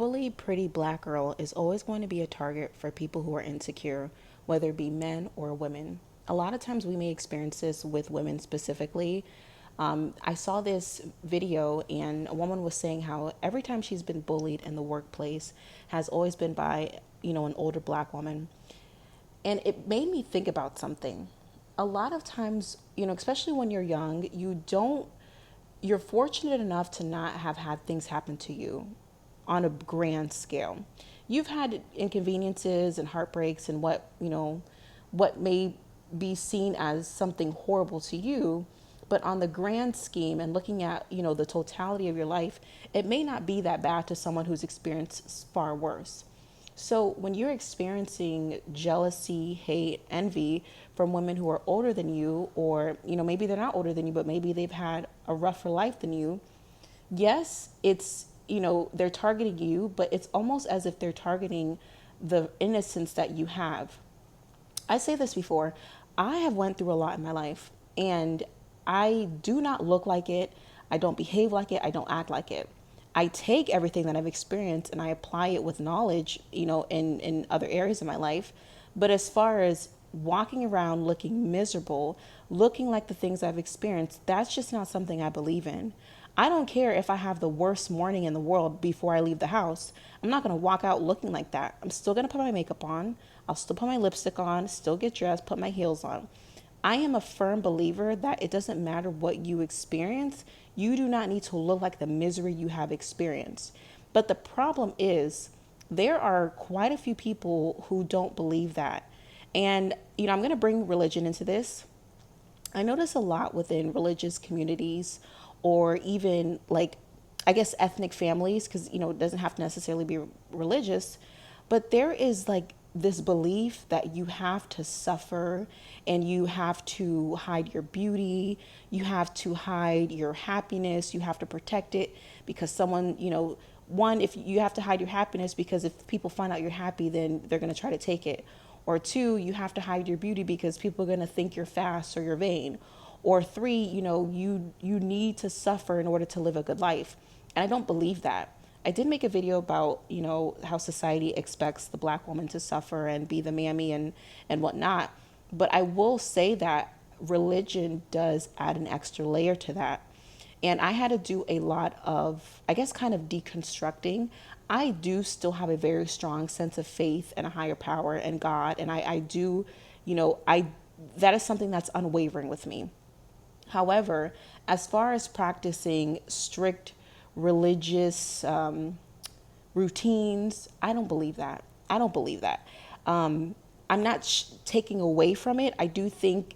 bubbly, pretty black girl is always going to be a target for people who are insecure, whether it be men or women. A lot of times we may experience this with women specifically. I saw this video and a woman was saying how every time she's been bullied in the workplace has always been by, an older black woman. And it made me think about something. A lot of times, especially when you're young, you're fortunate enough to not have had things happen to you on a grand scale. You've had inconveniences and heartbreaks and what may be seen as something horrible to you, but on the grand scheme and looking at, the totality of your life, it may not be that bad to someone who's experienced far worse. So when you're experiencing jealousy, hate, envy from women who are older than you, or, maybe they're not older than you, but maybe they've had a rougher life than you, yes, they're targeting you, but it's almost as if they're targeting the innocence that you have. I say this before, I have went through a lot in my life and I do not look like it. I don't behave like it. I don't act like it. I take everything that I've experienced and I apply it with knowledge, in other areas of my life. But as far as walking around looking miserable, looking like the things I've experienced, that's just not something I believe in. I don't care if I have the worst morning in the world before I leave the house. I'm not going to walk out looking like that. I'm still going to put my makeup on. I'll still put my lipstick on, still get dressed, put my heels on. I am a firm believer that it doesn't matter what you experience. You do not need to look like the misery you have experienced. But the problem is there are quite a few people who don't believe that. And, I'm going to bring religion into this. I notice a lot within religious communities or even like, I guess, ethnic families, because, it doesn't have to necessarily be religious, but there is like this belief that you have to suffer and you have to hide your beauty, you have to hide your happiness, you have to protect it because someone, one, if you have to hide your happiness because if people find out you're happy, then they're going to try to take it. Or two, you have to hide your beauty because people are going to think you're fast or you're vain. Or three, you need to suffer in order to live a good life. And I don't believe that. I did make a video about, how society expects the black woman to suffer and be the mammy and whatnot. But I will say that religion does add an extra layer to that. And I had to do a lot of, I guess, kind of deconstructing. I do still have a very strong sense of faith and a higher power and God. And I do, that is something that's unwavering with me. However, as far as practicing strict religious routines, I don't believe that. I don't believe that. I'm not taking away from it. I do think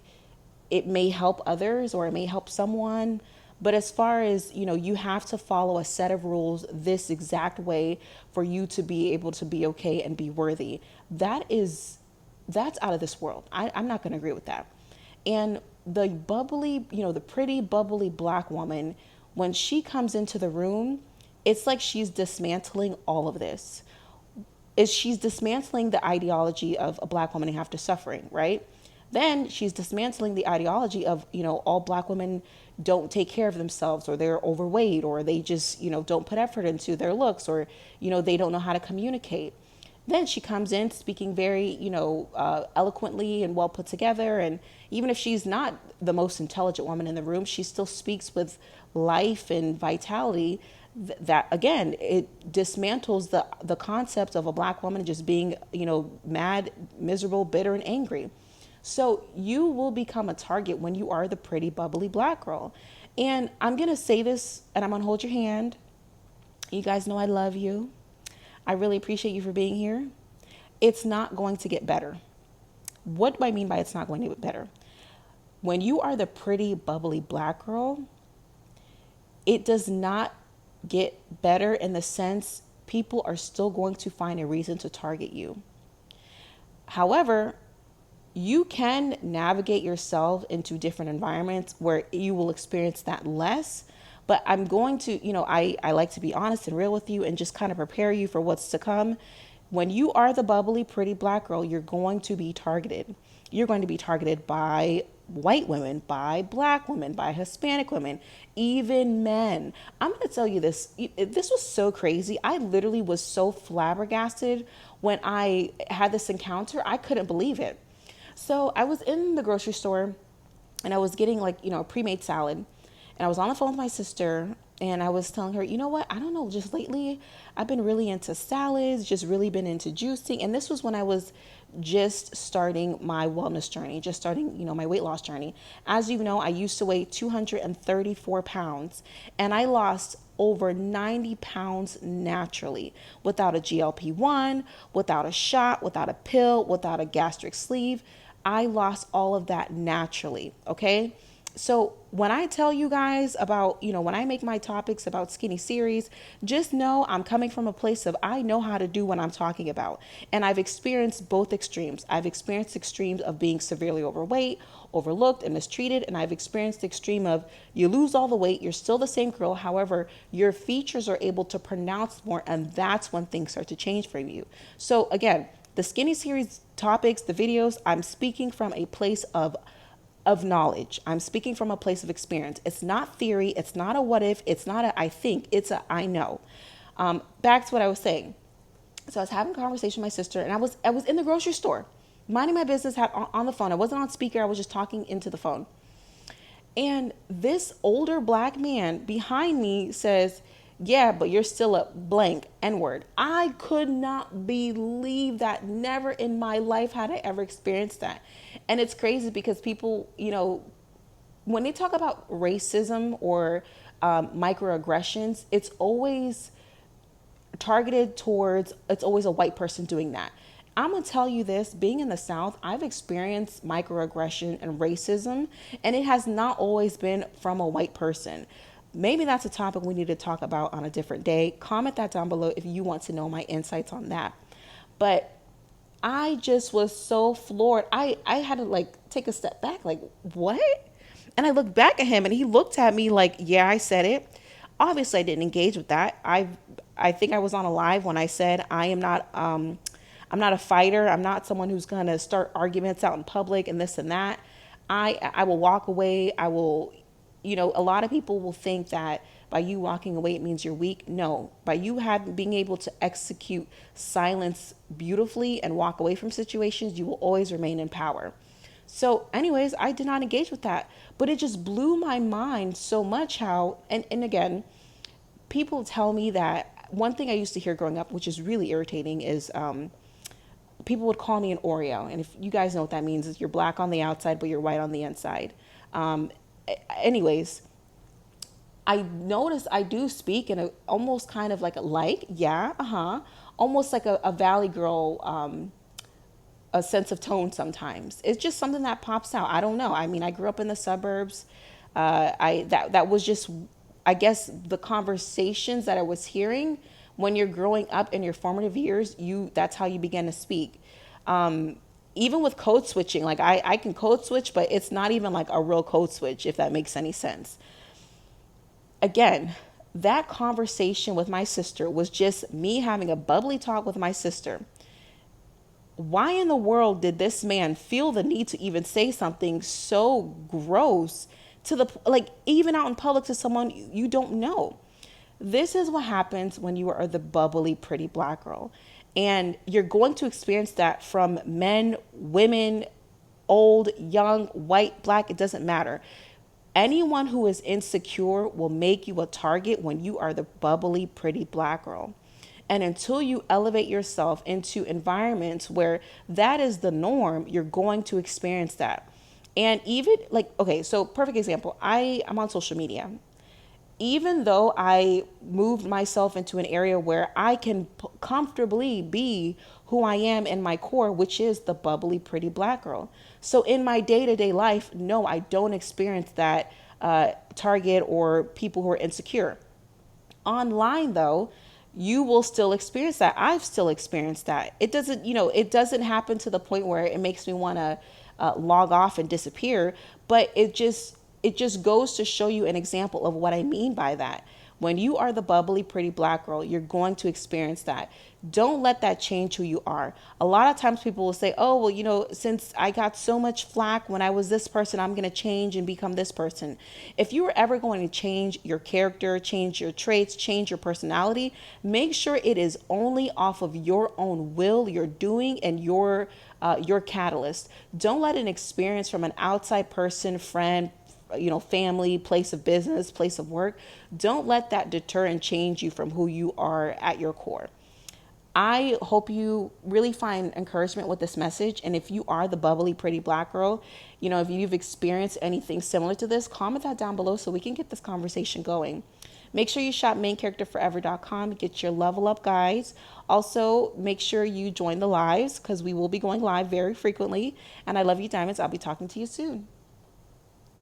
it may help others or it may help someone. But as far as, you have to follow a set of rules this exact way for you to be able to be okay and be worthy. That's out of this world. I'm not going to agree with that. And the bubbly, the pretty bubbly black woman, when she comes into the room, it's like she's dismantling all of this. She's dismantling the ideology of a black woman after suffering, right? Then she's dismantling the ideology of, all black women don't take care of themselves or they're overweight or they just, don't put effort into their looks or, they don't know how to communicate. Then she comes in speaking very, eloquently and well put together. And even if she's not the most intelligent woman in the room, she still speaks with life and vitality. That again, it dismantles the concept of a black woman just being, mad, miserable, bitter, and angry. So you will become a target when you are the pretty, bubbly black girl. And I'm going to say this and I'm going to hold your hand. You guys know I love you. I really appreciate you for being here. It's not going to get better. What do I mean by it's not going to get better? When you are the pretty, bubbly black girl, it does not get better in the sense people are still going to find a reason to target you. However, you can navigate yourself into different environments where you will experience that less. But I'm going to, I like to be honest and real with you and just kind of prepare you for what's to come. When you are the bubbly, pretty black girl, you're going to be targeted. You're going to be targeted by white women, by black women, by Hispanic women, even men. I'm going to tell you this. This was so crazy. I literally was so flabbergasted when I had this encounter. I couldn't believe it. So I was in the grocery store and I was getting like, a pre-made salad. And I was on the phone with my sister and I was telling her, you know what? I don't know, just lately I've been really into salads, just really been into juicing. And this was when I was just starting my wellness journey, just starting, my weight loss journey. As you know, I used to weigh 234 pounds and I lost over 90 pounds naturally without a GLP-1, without a shot, without a pill, without a gastric sleeve. I lost all of that naturally. Okay. So when I tell you guys about, when I make my topics about skinny series, just know I'm coming from a place of I know how to do what I'm talking about. And I've experienced both extremes. I've experienced extremes of being severely overweight, overlooked and mistreated. And I've experienced the extreme of you lose all the weight, you're still the same girl. However, your features are able to pronounce more. And that's when things start to change for you. So again, the skinny series topics, the videos, I'm speaking from a place of knowledge. I'm speaking from a place of experience. It's not theory. It's not a what if. It's not a I think. It's a I know. Back to what I was saying. So I was having a conversation with my sister, and I was in the grocery store, minding my business, had on the phone. I wasn't on speaker. I was just talking into the phone. And this older black man behind me says, yeah, but you're still a blank N-word. I could not believe that. Never in my life had I ever experienced that. And it's crazy because people, when they talk about racism or microaggressions, it's always targeted towards, it's always a white person doing that. I'm going to tell you this, being in the South, I've experienced microaggression and racism, and it has not always been from a white person. Maybe that's a topic we need to talk about on a different day. Comment that down below if you want to know my insights on that. But I just was so floored. I had to take a step back, what? And I looked back at him and he looked at me like, yeah, I said it. Obviously I didn't engage with that. I think I was on a live when I said I'm not a fighter. I'm not someone who's going to start arguments out in public and this and that. I will walk away. I will, a lot of people will think that by you walking away, it means you're weak. No, by you being able to execute silence beautifully and walk away from situations, you will always remain in power. So anyways, I did not engage with that, but it just blew my mind so much how, and again, people tell me that one thing I used to hear growing up, which is really irritating, is people would call me an Oreo. And if you guys know what that means, is you're black on the outside, but you're white on the inside. Anyways, I notice I do speak in a almost kind of almost like a Valley Girl, a sense of tone sometimes. It's just something that pops out. I don't know. I mean, I grew up in the suburbs. That was just, I guess, the conversations that I was hearing when you're growing up in your formative years. That's how you begin to speak. Even with code switching, I can code switch, but it's not even like a real code switch, if that makes any sense. Again, that conversation with my sister was just me having a bubbly talk with my sister. Why in the world did this man feel the need to even say something so gross to even out in public to someone you don't know? This is what happens when you are the bubbly, pretty black girl. And you're going to experience that from men, women, old, young, white, black, it doesn't matter. Anyone who is insecure will make you a target when you are the bubbly, pretty black girl. And until you elevate yourself into environments where that is the norm, you're going to experience that. And even okay, so perfect example, I'm on social media. Even though I moved myself into an area where I can comfortably be who I am in my core, which is the bubbly, pretty black girl. So in my day-to-day life, no, I don't experience that target or people who are insecure. Online, though, you will still experience that. I've still experienced that. It doesn't happen to the point where it makes me want to log off and disappear, but it just goes to show you an example of what I mean by that. When you are the bubbly, pretty black girl, you're going to experience that. Don't let that change who you are. A lot of times people will say, oh, well, since I got so much flack when I was this person, I'm going to change and become this person. If you are ever going to change your character, change your traits, change your personality, make sure it is only off of your own will, your doing, and your catalyst. Don't let an experience from an outside person, friend, family, place of business, place of work. Don't let that deter and change you from who you are at your core. I hope you really find encouragement with this message. And if you are the bubbly, pretty black girl, if you've experienced anything similar to this, comment that down below so we can get this conversation going. Make sure you shop maincharacterforever.com to get your level up guides. Also, make sure you join the lives because we will be going live very frequently. And I love you, diamonds. I'll be talking to you soon.